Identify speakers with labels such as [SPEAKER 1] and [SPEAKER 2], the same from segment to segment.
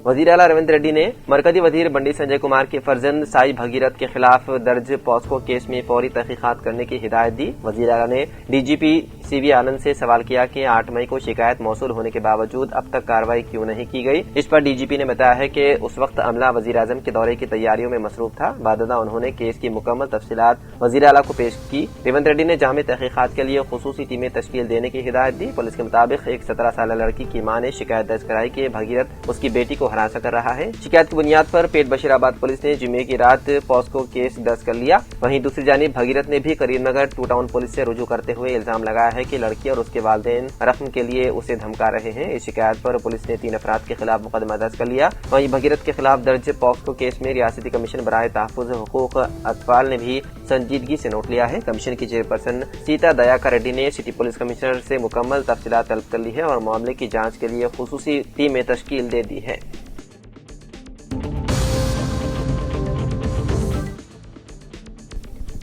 [SPEAKER 1] वजीर आला रेवंत रेड्डी ने मरकजी वजीर बंडी संजय कुमार के फर्जंद साई भगीरथ के खिलाफ दर्ज पॉस्को केस में फौरी तहकीकात करने की हिदायत दी। वजीर आला ने डीजीपी सीवी आनंद से सवाल किया कि 8 मई को शिकायत मौसूल होने के बावजूद अब तक कार्रवाई क्यों नहीं की गई। इस पर डीजीपी ने बताया है कि उस वक्त अमला वजीर आजम के दौरे की तैयारियों में मसरूफ था। बाददा उन्होंने केस की मुकम्मल तफसीलात वजीर आला को पेश की। रेवंत रेड्डी ने जामे तहकीकात के लिए खुसूसी टीमें तश्कील देने की हिदायत दी। पुलिस के मुताबिक एक 17 साल लड़की की मां ने शिकायत दर्ज कराई कि भगीरथ उसकी बेटी को हरासा कर रहा है। शिकायत की बुनियाद पर पेट बशीराबाद पुलिस ने जुमे की रात पॉस्को केस दर्ज कर लिया। वहीं दूसरी जानिब भगीरथ ने भी करीमनगर टू टाउन पुलिस से रुजू करते हुए इल्जाम लगाया है कि लड़की और उसके वालिदैन रकम के लिए उसे धमका रहे हैं। इस शिकायत पर पुलिस ने 3 अफराद के खिलाफ मुकदमा दर्ज कर लिया। वहीं भगीरथ के खिलाफ दर्ज पॉस्को केस में रियासती कमीशन बराए तहफ़्फ़ुज़ हुकूक अतफाल ने भी संजीदगी से नोट लिया है। कमीशन की चेयरपर्सन सीता दयाकर रेड्डी ने सिटी पुलिस कमिश्नर से मुकम्मल तफसीलात तलब कर ली है और मामले की जांच के लिए खुसूसी टीमें तश्कील दे दी है।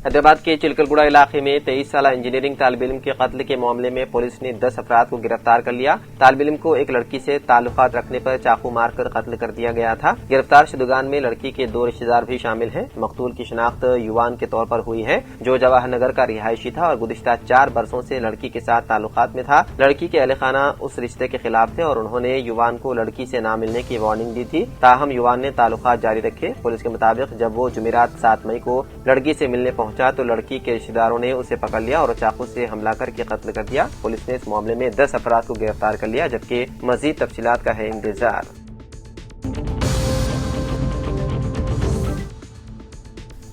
[SPEAKER 1] हैदराबाद के चिलकलगुड़ा इलाके में 23 साला इंजीनियरिंग तालिब इल्म के कत्ल के मामले में पुलिस ने 10 अफराद को गिरफ्तार कर लिया। तालिब इल्म को एक लड़की से ताल्लुकात रखने पर चाकू मारकर कत्ल कर दिया गया था। गिरफ्तार शुदगान में लड़की के 2 रिश्तेदार भी शामिल हैं। मकतूल की शिनाख्त युवान के तौर पर हुई है, जो जवाहर नगर का रिहायशी था और गुज़िश्ता 4 बरसों से लड़की के साथ ताल्लुकात में था। लड़की के अहले खाना उस रिश्ते के खिलाफ थे और उन्होंने युवान को लड़की से न मिलने की वार्निंग दी थी। ताहम युवान ने ताल्लुकात जारी रखे। पुलिस के मुताबिक जब वो जुमेरात 7 मई को लड़की से मिलने पहुंचा तो लड़की के रिश्तेदारों ने उसे पकड़ लिया और चाकू से हमला करके कत्ल कर दिया। पुलिस ने इस मामले में 10 अफराद को गिरफ्तार कर लिया, जबकि मजीद तफसीलात का है इंतजार।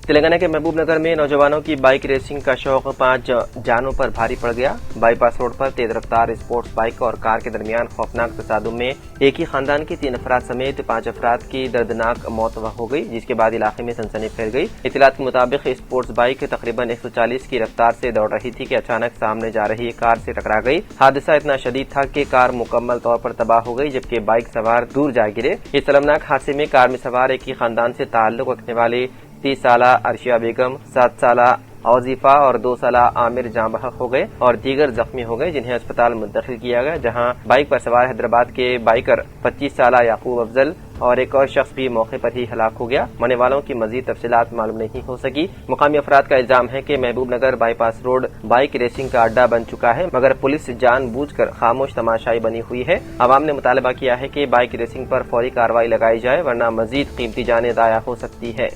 [SPEAKER 1] तेलंगाना के महबूब नगर में नौजवानों की बाइक रेसिंग का शौक 5 जानों पर भारी पड़ गया। बाईपास रोड पर तेज रफ्तार स्पोर्ट्स बाइक और कार के दरमियान खौफनाक तसादुम में एक ही खानदान की 3 अफराद समेत 5 अफराद की दर्दनाक मौत हो गई, जिसके बाद इलाके में सनसनी फैल गई। इत्तलात के मुताबिक स्पोर्ट्स बाइक तकरीबन 140 की रफ्तार से दौड़ रही थी कि अचानक सामने जा रही कार से टकरा गई। हादसा इतना शदीद था कि कार मुकम्मल तौर पर तबाह हो गई, जबकि बाइक सवार दूर जा गिरे। इस शर्मनाक हादसे में कार में सवार एक ही खानदान से ताल्लुक रखने वाले 30 साला अर्शिया बेगम, 7 साला औजीफा और 2 साला आमिर जाँ बहक हो गए और दीगर जख्मी हो गए, जिन्हें अस्पताल मुंतकिल किया गया, जहां बाइक पर सवार हैदराबाद के बाइकर 25 साला याकूब अफजल और एक और शख्स भी मौके पर ही हलाक हो गया। मरने वालों की मजीद तफसीलात मालूम नहीं हो सकी। मुकामी अफराद का इल्जाम है कि महबूब नगर बाईपास रोड बाइक रेसिंग का अड्डा बन चुका है, मगर पुलिस जानबूझकर खामोश तमाशाई बनी हुई है। अवाम ने मुतालबा किया है कि बाइक रेसिंग पर फौरी कार्रवाई लगाई जाए, वरना मजीद कीमती जानें दाया हो सकती है।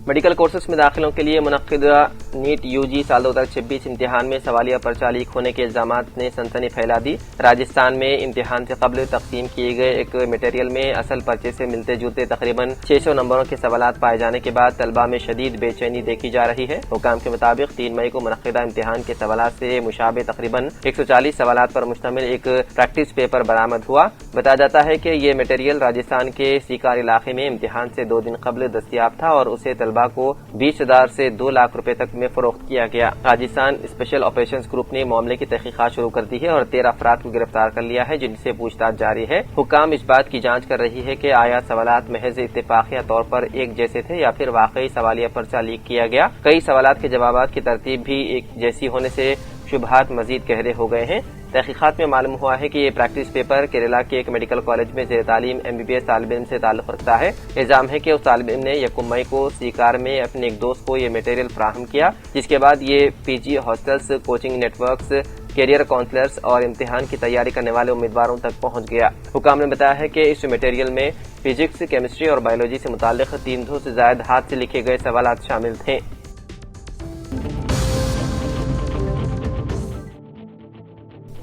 [SPEAKER 1] मेडिकल कोर्सेज में दाखिलों के लिए मुनक्किदा नीट यूजी साल 2026 इम्तिहान में सवालिया पर्चा लीक होने के इल्जामात ने सनसनी फैला दी। राजस्थान में इम्तिहान से कबल तकसीम किए गए एक मटेरियल में असल पर्चे से मिलते जुलते तकरीबन 600 नंबरों के सवालात पाए जाने के बाद तलबा में शदीद बेचैनी देखी जा रही है। हुकाम के मुताबिक 3 मई को मुनक्किदा इम्तिहान के सवालात से मुशाबे तकरीबन 140 सवालात पर मुश्तमिल एक प्रैक्टिस पेपर बरामद हुआ। बताया जाता है कि ये मटेरियल राजस्थान के सीकर इलाके में इम्तिहान से 2 दिन कबल दस्तियाब था और उसे तलबा को 20,000 से 2 लाख रुपए तक में फरोख्त किया गया। राजस्थान स्पेशल ऑपरेशंस ग्रुप ने मामले की तहकीकात शुरू कर दी है और 13 अफराद को गिरफ्तार कर लिया है, जिनसे पूछताछ जारी है। हुकाम इस बात की जांच कर रही है कि आया सवालात महज इत्तेफाकिया तौर पर एक जैसे थे या फिर वाकई सवालिया पर्चा लीक किया गया। कई सवालात के जवाबात की तरतीब भी एक जैसी होने से शुबहात मजीद गहरे हो गए हैं। तहकीकात में मालूम हुआ है कि ये प्रैक्टिस पेपर केरला के एक मेडिकल कॉलेज में ज़ेर तालीम MBBS तालिब इल्म से ताल्लुक रखता है। इल्जाम है कि उस तालिब इल्म ने 1 मई को सीकर में अपने एक दोस्त को ये मटेरियल फराहम किया, जिसके बाद ये PG hostels, coaching networks, career counsellors और इम्तिहान की तैयारी करने वाले उम्मीदवारों तक पहुंच गया। हुकाम ने बताया है कि इस मटेरियल में फिजिक्स, केमिस्ट्री और बायोलॉजी से मुताल्लिक 300 से ज्यादा हाथ से लिखे गए सवालात शामिल थे।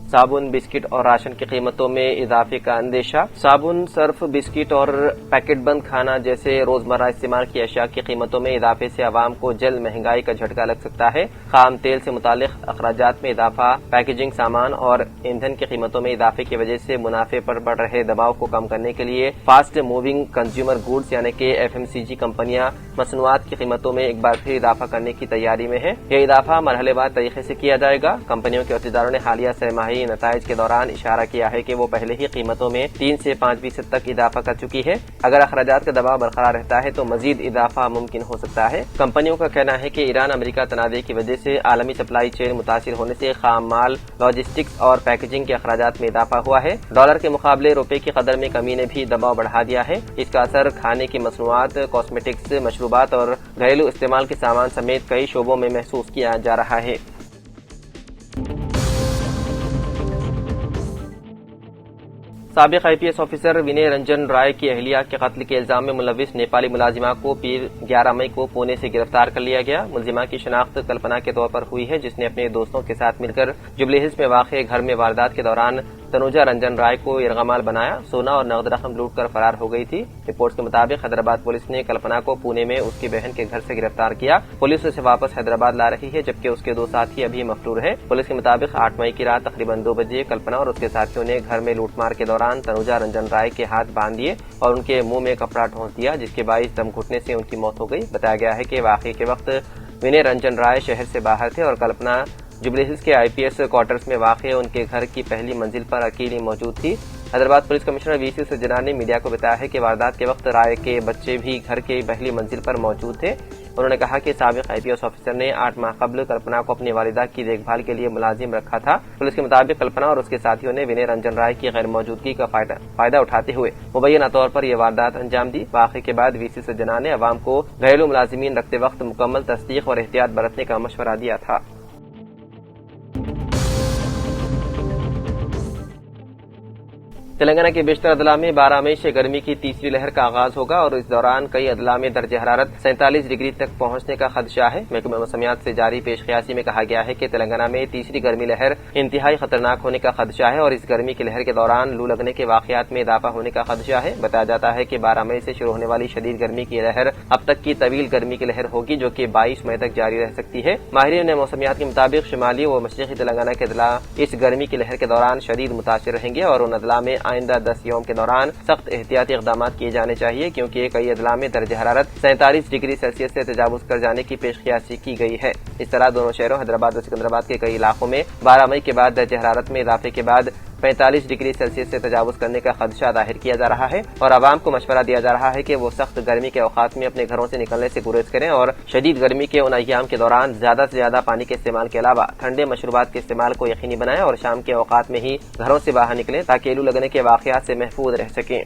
[SPEAKER 1] साबुन, बिस्किट और राशन की कीमतों में इजाफे का अंदेशा। साबुन, सर्फ, बिस्किट और पैकेट बंद खाना जैसे रोजमर्रा इस्तेमाल की अशिया की कीमतों में इजाफे से आवाम को जल्द महंगाई का झटका लग सकता है। खाम तेल से मुतालिक अखराजात में इजाफा, पैकेजिंग सामान और ईंधन की कीमतों में इजाफे की वजह से मुनाफे पर बढ़ रहे दबाव को कम करने के लिए फास्ट मूविंग कंज्यूमर गुड्स यानी कि FMCG कंपनियां मसनूआत की कीमतों में एक बार फिर इजाफा करने की तैयारी में है। यह इजाफा मरहलेवार तरीके से किया जाएगा। कंपनियों के अहदेदारों ने हालिया सरमाही اجتماعی نتائج کے دوران اشارہ کیا ہے کہ وہ پہلے ہی قیمتوں میں 3 سے 5% تک اضافہ کر چکی ہے۔ اگر اخراجات کا دباؤ برقرار رہتا ہے تو مزید اضافہ ممکن ہو سکتا ہے۔ کمپنیوں کا کہنا ہے کہ ایران امریکہ تنازع کی وجہ سے عالمی سپلائی چین متاثر ہونے سے خام مال، لاجسٹکس اور پیکیجنگ کے اخراجات میں اضافہ ہوا ہے۔ ڈالر کے مقابلے روپے کی قدر میں کمی نے بھی دباؤ بڑھا دیا ہے۔ اس کا اثر کھانے کی مصنوعات، کاسمیٹکس، مشروبات اور گھریلو استعمال کے سامان سمیت کئی شعبوں میں محسوس کیا جا رہا ہے۔ سابق آئی پی ایس آفیسر ونے رنجن رائے کی اہلیہ کے قتل کے الزام میں ملوث نیپالی ملازمہ کو پیر 11 مئی کو پونے سے گرفتار کر لیا گیا۔ ملزمہ کی شناخت کلپنا کے طور پر ہوئی ہے، جس نے اپنے دوستوں کے ساتھ مل کر جوبلی ہلز میں واقع گھر میں واردات کے دوران تنوجا رنجن رائے کو یرغمال بنایا، سونا اور نقد رقم لوٹ کر فرار ہو گئی تھی۔ رپورٹس کے مطابق حیدرآباد پولیس نے کلپنا کو پونے میں اس کی بہن کے گھر سے گرفتار کیا۔ پولیس اسے واپس حیدرآباد لا رہی ہے، جبکہ اس کے 2 ساتھی ابھی مفرور ہیں۔ پولیس کے مطابق 8 مئی کی رات تقریباً 2 بجے کلپنا اور اس کے ساتھیوں نے گھر میں لوٹ مار کے دوران تنوجا رنجن رائے کے ہاتھ باندھ دیے اور ان کے منہ میں کپڑا ڈھونس دیا، جس کے باعث دم گھٹنے سے ان کی موت ہو گئی۔ بتایا گیا ہے کہ واقعے کے وقت ونے رنجن رائے شہر سے باہر تھے اور کلپنا جوبلی ہلز کے آئی پی ایس کوارٹرز میں واقع ان کے گھر کی پہلی منزل پر اکیلی موجود تھی۔ حیدرآباد پولیس کمشنر وی سی سجنا نے میڈیا کو بتایا ہے کہ واردات کے وقت رائے کے بچے بھی گھر کی پہلی منزل پر موجود تھے۔ انہوں نے کہا کہ سابق آئی پی ایس آفیسر نے 8 ماہ قبل کلپنا کو اپنی والدہ کی دیکھ بھال کے لیے ملازم رکھا تھا۔ پولیس کے مطابق کلپنا اور اس کے ساتھیوں نے ونے رنجن رائے کی غیر موجودگی کا فائدہ اٹھاتے ہوئے مبینہ طور پر یہ واردات انجام دی۔ واقعے کے بعد وی سی سجنا نے عوام کو گھریلو ملازمین رکھتے وقت مکمل تصدیق اور احتیاط برتنے کا مشورہ دیا تھا۔ تلنگانہ کے بیشتر اضلاع میں 12 مئی سے گرمی کی تیسری لہر کا آغاز ہوگا اور اس دوران کئی اضلاع میں درجہ حرارت 47 ڈگری تک پہنچنے کا خدشہ ہے۔ محکمہ موسمیات سے جاری پیش قیاسی میں کہا گیا ہے کہ تلنگانہ میں تیسری گرمی لہر انتہائی خطرناک ہونے کا خدشہ ہے اور اس گرمی کی لہر کے دوران لو لگنے کے واقعات میں اضافہ ہونے کا خدشہ ہے۔ بتایا جاتا ہے کہ 12 مئی سے شروع ہونے والی شدید گرمی کی لہر اب تک کی طویل گرمی کی لہر ہوگی، جو کہ 22 مئی تک جاری رہ سکتی ہے۔ ماہرین موسمیات کے مطابق شمالی و مشرقی تلنگانہ کے اضلاع اس گرمی کی لہر کے دوران شدید متاثر رہیں گے اور ان اضلاع میں آئندہ 10 یوم کے دوران سخت احتیاطی اقدامات کیے جانے چاہیے، کیونکہ کئی اضلاع میں درجہ حرارت 47 ڈگری سیلسیس سے تجاوز کر جانے کی پیش قیاسی کی گئی ہے۔ اس طرح دونوں شہروں حیدرآباد اور سکندرآباد کے کئی علاقوں میں 12 مئی کے بعد درجہ حرارت میں اضافے کے بعد 45 ڈگری سیلسیس سے تجاوز کرنے کا خدشہ ظاہر کیا جا رہا ہے اور عوام کو مشورہ دیا جا رہا ہے کہ وہ سخت گرمی کے اوقات میں اپنے گھروں سے نکلنے سے گریز کریں اور شدید گرمی کے ان ایام کے دوران زیادہ سے زیادہ پانی کے استعمال کے علاوہ ٹھنڈے مشروبات کے استعمال کو یقینی بنائیں اور شام کے اوقات میں ہی گھروں سے باہر نکلیں تاکہ لو لگنے کے واقعات سے محفوظ رہ سکیں۔